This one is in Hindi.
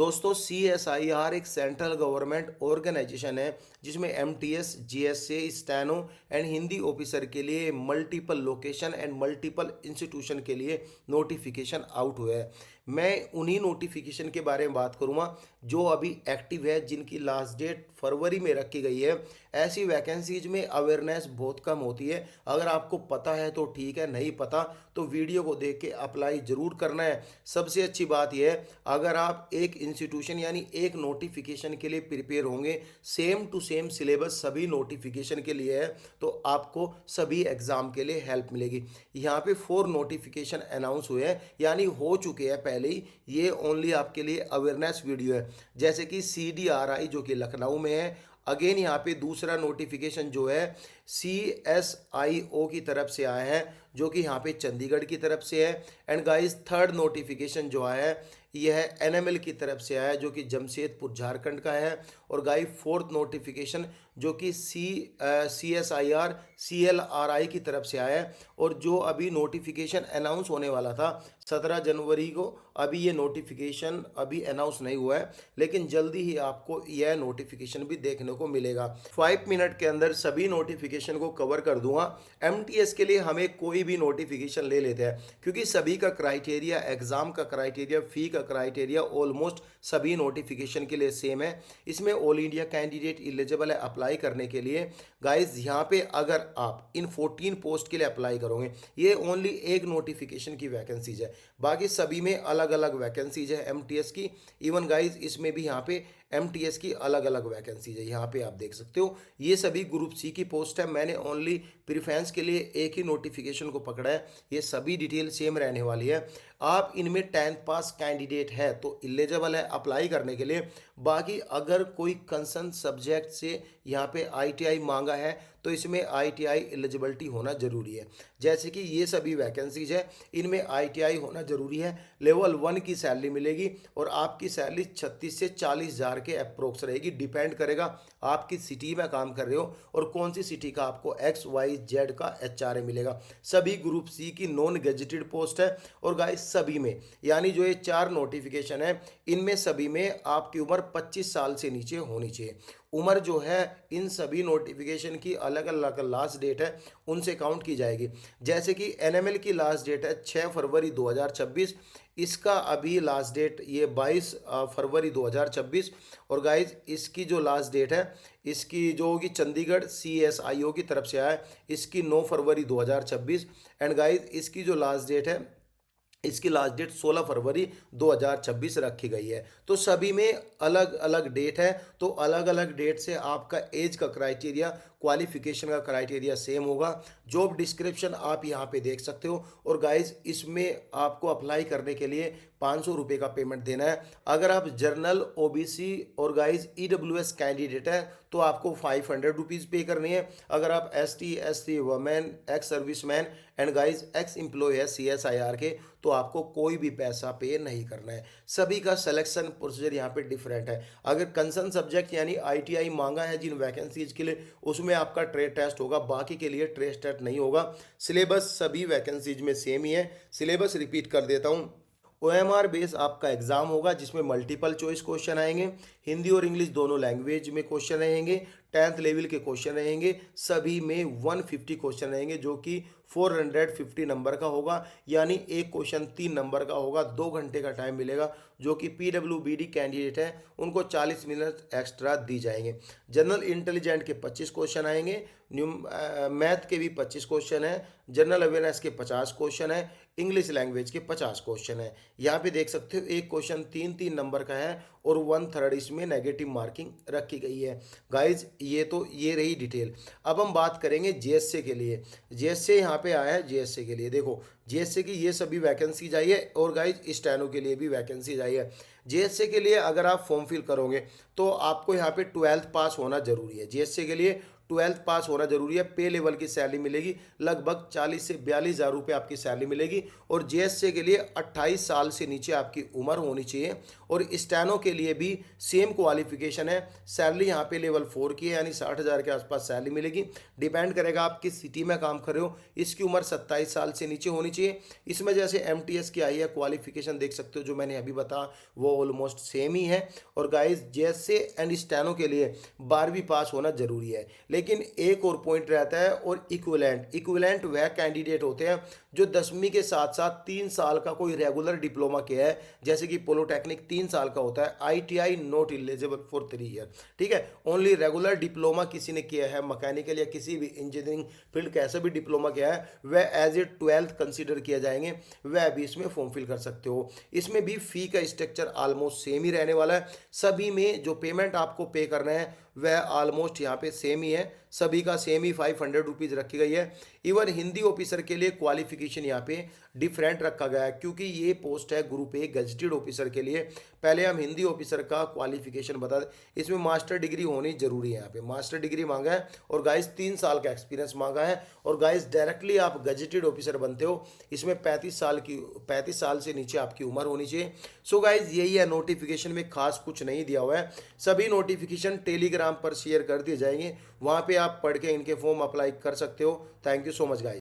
दोस्तों CSIR एक सेंट्रल गवर्नमेंट ऑर्गेनाइजेशन है जिसमें MTS, GSA, steno and Hindi officer के लिए multiple location and multiple institution के लिए नोटिफिकेशन आउट हुए हैं। मैं उन्हीं नोटिफिकेशन के बारे में बात करूंगा जो अभी एक्टिव है, जिनकी लास्ट डेट फरवरी में रखी गई है। ऐसी वैकेंसीज में अवेयरनेस बहुत कम होती है। अगर आपको पता है तो ठीक है, नहीं पता तो वीडियो को देख के अप्लाई जरूर करना है। सबसे अच्छी बात यह है, अगर आप एक इंस्टीट्यूशन यानी एक नोटिफिकेशन के लिए प्रिपेयर होंगे, सेम टू सेम सिलेबस सभी नोटिफिकेशन के लिए है, तो आपको सभी एग्जाम के लिए हेल्प मिलेगी। यहाँ पे 4 नोटिफिकेशन अनाउंस हुए हैं, यानी हो चुके हैं पहले ही। ये ओनली आपके लिए अवेयरनेस वीडियो है। जैसे कि CDRI जो कि लखनऊ में है। अगेन यहाँ पे दूसरा नोटिफिकेशन जो है CSIO की तरफ से आया है, जो कि यहाँ पे चंडीगढ़ की तरफ से है। एंड गाइस थर्ड नोटिफिकेशन जो आया है यह NML की तरफ से आया है, जो कि जमशेदपुर झारखंड का है। और गाइस फोर्थ नोटिफिकेशन जो कि CSIR CLRI की तरफ से आया है, और जो अभी नोटिफिकेशन अनाउंस होने वाला था 17 जनवरी को, अभी ये नोटिफिकेशन अभी अनाउंस नहीं हुआ है, लेकिन जल्दी ही आपको यह नोटिफिकेशन भी देखने को मिलेगा। 5 मिनट के अंदर सभी नोटिफिकेशन को कवर कर दूंगा। MTS के लिए हमें कोई भी नोटिफिकेशन ले लेते हैं, क्योंकि सभी का क्राइटेरिया, एग्जाम का क्राइटेरिया, फी का क्राइटेरिया ऑलमोस्ट सभी नोटिफिकेशन के लिए सेम है। इसमें ऑल इंडिया कैंडिडेट एलिजिबल है अप्लाई करने के लिए। गाइज यहाँ पे अगर आप इन 14 पोस्ट के लिए अप्लाई करोगे, ये ओनली एक नोटिफिकेशन की वैकेंसीज है, बाकी सभी में अलग अलग वैकेंसीज है MTS की। इवन गाइज इसमें भी यहाँ पे MTS की अलग अलग वैकेंसीज है। यहाँ पे आप देख सकते हो ये सभी ग्रुप C की पोस्ट है। मैंने ओनली प्रीफेंस के लिए एक ही नोटिफिकेशन को पकड़ा है। ये सभी डिटेल सेम रहने वाली है। आप इनमें 10th पास कैंडिडेट है तो एलिजिबल है अप्लाई करने के लिए। बाकी अगर कोई कंसर्न सब्जेक्ट से यहाँ पे ITI मांगा है तो इसमें ITI एलिजिबिलिटी होना जरूरी है। जैसे कि ये सभी वैकेंसीज है, इनमें ITI होना जरूरी है। लेवल 1 की सैलरी मिलेगी और आपकी सैलरी 36 से 40 हज़ार के अप्रोक्स रहेगी। डिपेंड करेगा आप किस सिटी में काम कर रहे हो और कौन सी सिटी का आपको XYZ का HRA मिलेगा। सभी ग्रुप C की नॉन गेजेटेड पोस्ट है। और गाइस सभी में, यानी जो ये 4 नोटिफिकेशन है, इनमें सभी में आपकी उम्र 25 साल से नीचे होनी चाहिए। उम्र जो है इन सभी नोटिफिकेशन की अलग अलग लास्ट डेट है, उनसे काउंट की जाएगी। जैसे कि NML की लास्ट डेट है 6 फरवरी 2026, इसका अभी लास्ट डेट ये 22 फरवरी 2026। और गाइज इसकी जो लास्ट डेट है, इसकी जो होगी चंडीगढ़ CSIO की तरफ से आया है, इसकी 9 फरवरी 2026। एंड गाइज इसकी जो लास्ट डेट है, इसकी लास्ट डेट 16 फरवरी 2026 रखी गई है। तो सभी में अलग अलग डेट है, तो अलग अलग डेट से आपका एज का क्राइटेरिया, क्वालिफिकेशन का क्राइटेरिया सेम होगा। जॉब डिस्क्रिप्शन आप यहाँ पे देख सकते हो। और गाइज इसमें आपको अप्लाई करने के लिए 500 रुपये का पेमेंट देना है। अगर आप जर्नल OBC और गाइज EWS कैंडिडेट है तो आपको 500 रुपीज़ पे करनी है। अगर आप ST SC women, ex serviceman and guys ex employ है CSIR के, तो आपको कोई भी पैसा पे नहीं करना है। सभी का सिलेक्शन प्रोसीजर यहाँ पे डिफरेंट है। अगर कंसर्न सब्जेक्ट यानी ITI मांगा है जिन वैकेंसीज के लिए, उसमें आपका ट्रेड टेस्ट होगा, बाकी के लिए ट्रेड टेस्ट नहीं होगा। सिलेबस सभी वैकेंसीज में सेम ही है। सिलेबस रिपीट कर देता हूँ। OMR बेस आपका एग्जाम होगा जिसमें मल्टीपल चॉइस क्वेश्चन आएंगे। हिंदी और इंग्लिश दोनों लैंग्वेज में क्वेश्चन रहेंगे। 10th लेवल के क्वेश्चन रहेंगे। सभी में 150 क्वेश्चन रहेंगे, जो कि 450 नंबर का होगा, यानी एक क्वेश्चन 3 नंबर का होगा। 2 घंटे का टाइम मिलेगा, जो कि PWBD कैंडिडेट है उनको 40 मिनट एक्स्ट्रा दी जाएंगे। जनरल इंटेलिजेंट के 25 क्वेश्चन आएंगे। मैथ के भी 25 क्वेश्चन है। जनरल अवेयरनेस के 50 क्वेश्चन है। इंग्लिश लैंग्वेज के 50 क्वेश्चन है। यहाँ पे देख सकते हो एक क्वेश्चन 3-3 नंबर का है और 1/3 इसमें नेगेटिव मार्किंग रखी गई है। गाइज ये रही डिटेल। अब हम बात करेंगे GSA के लिए। GSA यहाँ पे आया है। GSA के लिए देखो, GSA की ये सभी वैकेंसीज आई है और गाइज स्टेनो के लिए भी वैकेंसीज आई है। GSA के लिए अगर आप फॉर्म फिल करोगे तो आपको यहाँ पे 12th पास होना जरूरी है। GSA के लिए 12th पास होना जरूरी है। पे लेवल की सैलरी मिलेगी, लगभग 40 से 42 हज़ार रुपये आपकी सैलरी मिलेगी। और GSA के लिए 28 साल से नीचे आपकी उम्र होनी चाहिए और स्टैनो के लिए भी सेम क्वालिफिकेशन है। सैलरी यहाँ पे लेवल 4 की है, यानी 60,000 के आसपास सैलरी मिलेगी। डिपेंड करेगा आप किस सिटी में काम कर रहे हो। इसकी उम्र 27 साल से नीचे होनी चाहिए। इसमें जैसे एमटीएस की आई है, क्वालिफिकेशन देख सकते हो जो मैंने अभी बता, वो ऑलमोस्ट सेम ही है। और गाइस जैसे एंड स्टैनो के लिए 12वीं पास होना जरूरी है, लेकिन एक और पॉइंट रहता है, और इक्विवेलेंट वह कैंडिडेट होते हैं जो 10वीं के साथ साथ 3 साल का कोई रेगुलर डिप्लोमा किया है, जैसे कि पॉलिटेक्निक 3 साल का होता है। ITI not eligible for 3 year, ठीक है। ओनली रेगुलर डिप्लोमा किसी ने किया है, मैकेनिकल या किसी भी इंजीनियरिंग फील्ड का ऐसा भी डिप्लोमा किया है, वह एज ए 12th कंसिडर किया जाएंगे, वह भी इसमें फॉर्म फिल कर सकते हो। इसमें भी फी का स्ट्रक्चर ऑलमोस्ट सेम ही रहने वाला है। सभी में जो पेमेंट आपको पे करना है वह ऑलमोस्ट यहाँ पे सेम ही है, सभी का सेम ही 500 रुपीज़ रखी गई है। इवन हिंदी ऑफिसर के लिए क्वालिफिकेशन यहाँ पे डिफरेंट रखा गया है, क्योंकि ये पोस्ट है ग्रुप ए गजेटेड ऑफिसर के लिए। पहले हम हिंदी ऑफिसर का क्वालिफिकेशन बता दें, इसमें मास्टर डिग्री होनी जरूरी है। यहाँ पे मास्टर डिग्री मांगा है, और गाइस 3 साल का एक्सपीरियंस मांगा है। और गाइस डायरेक्टली आप गजेटेड ऑफिसर बनते हो, इसमें 35 साल से नीचे आपकी उम्र होनी चाहिए। सो गाइस यही है, नोटिफिकेशन में खास कुछ नहीं दिया हुआ है। सभी नोटिफिकेशन टेलीग्राम पर शेयर कर दिए जाएंगे, वहाँ पे आप पढ़ के इनके फॉर्म अप्लाई कर सकते हो। Thank you so much guys.